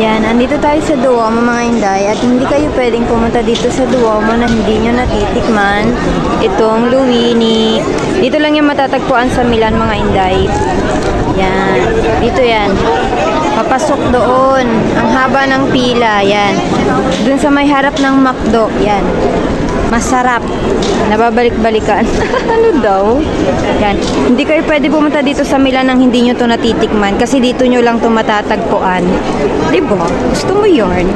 Yan, andito tayo sa Duomo mga Inday at hindi kayo pwedeng pumunta dito sa Duomo na hindi nyo natitikman itong Luini. Dito lang yung matatagpuan sa Milan mga Inday. Yan, dito yan. Papasok doon. Ang haba ng pila, yan. Doon sa may harap ng McDo, yan. Masarap. Nababalik-balikan. Ano daw? Yan. Hindi kayo pwede pumunta dito sa Milan nang hindi nyo to natitikman kasi dito nyo lang to matatagpuan. Diba? Gusto mo yun?